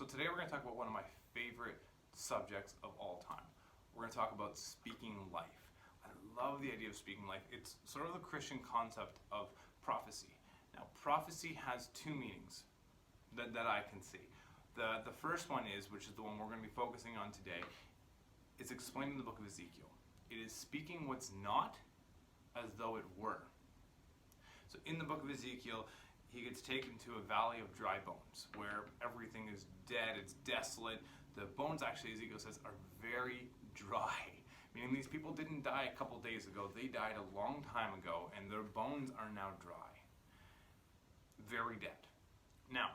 So today we're going to talk about one of my favorite subjects of all time. We're going to talk about speaking life. I love the idea of speaking life. It's sort of the Christian concept of prophecy. Now, prophecy has two meanings that I can see. The first one is, which is the one we're going to be focusing on today, is explained in the book of Ezekiel. It is speaking what's not as though it were. So in the book of Ezekiel, he gets taken to a valley of dry bones where everything is dead, it's desolate. The bones, actually, Ezekiel says, are very dry. Meaning these people didn't die a couple days ago, they died a long time ago, and their bones are now dry. Very dead. Now,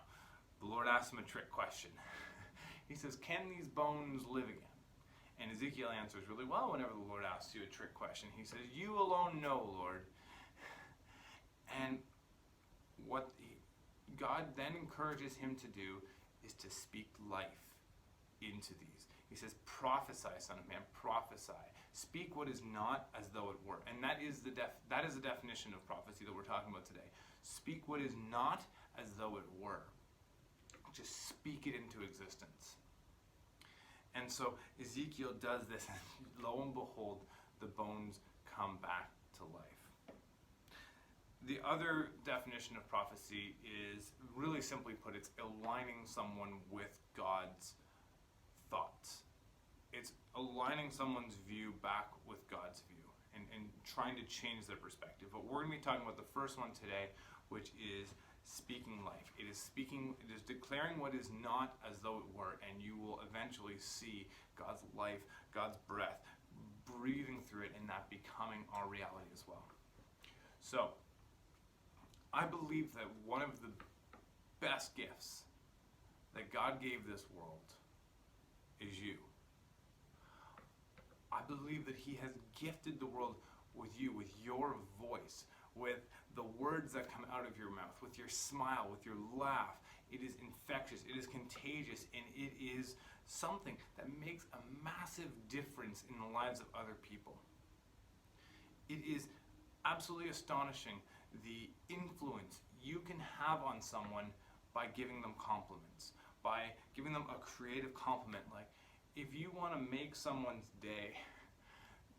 the Lord asks him a trick question. He says, can these bones live again? And Ezekiel answers really well whenever the Lord asks you a trick question. He says, you alone know, Lord. And what God then encourages him to do is to speak life into these. He says, prophesy, son of man, prophesy. Speak what is not as though it were. And that is the definition of prophecy that we're talking about today. Speak what is not as though it were. Just speak it into existence. And so Ezekiel does this, and lo and behold, the bones come back to life. The other definition of prophecy is, really simply put, it's aligning someone with God's thoughts. It's aligning someone's view back with God's view and trying to change their perspective. But we're going to be talking about the first one today, which is speaking life. It is declaring what is not as though it were, and you will eventually see God's life, God's breath, breathing through it, and that becoming our reality as well. So, I believe that one of the best gifts that God gave this world is you. I believe that He has gifted the world with you, with your voice, with the words that come out of your mouth, with your smile, with your laugh. It is infectious, it is contagious, and it is something that makes a massive difference in the lives of other people. It is absolutely astonishing the influence you can have on someone by giving them compliments, by giving them a creative compliment. Like, if you want to make someone's day,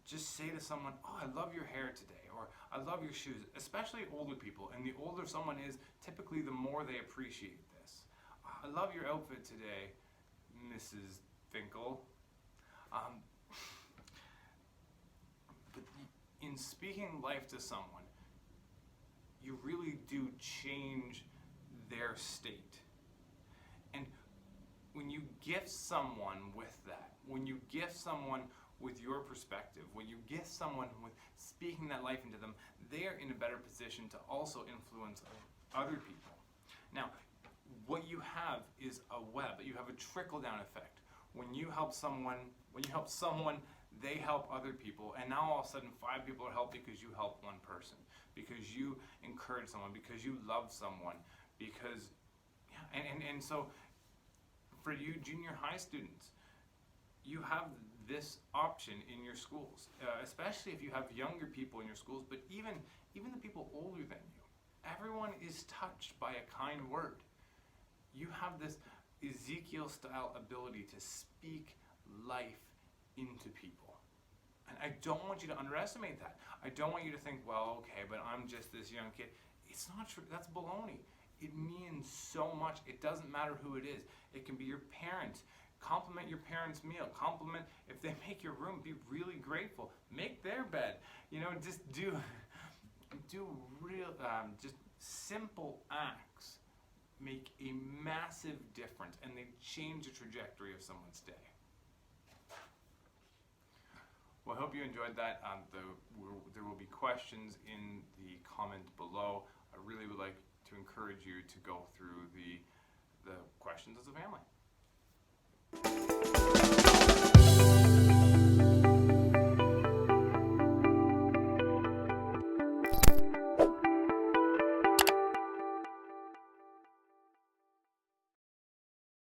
just say to someone, oh, I love your hair today, or I love your shoes, especially older people. And the older someone is, typically the more they appreciate this. I love your outfit today, Mrs. Finkel. But in speaking life to someone, you really do change their state. And when you gift someone with that, when you gift someone with your perspective, when you gift someone with speaking that life into them, they are in a better position to also influence other people. Now, what you have is a web. You have a trickle-down effect. When you help someone, they help other people, and now all of a sudden 5 people are helped because you helped one person, because you encourage someone, because you love someone, because, yeah, and so for you junior high students, you have this option in your schools, especially if you have younger people in your schools, but even the people older than you. Everyone is touched by a kind word. You have this Ezekiel-style ability to speak life into people. And I don't want you to underestimate that. I don't want you to think, well, okay, but I'm just this young kid. It's not true. That's baloney. It means so much. It doesn't matter who it is. It can be your parents. Compliment your parents' meal. Compliment if they make your room. Be really grateful. Make their bed. Just do real, just simple acts make a massive difference, and they change the trajectory of someone's day. Well, I hope you enjoyed that. There will be questions in the comment below. I really would like to encourage you to go through the questions as a family.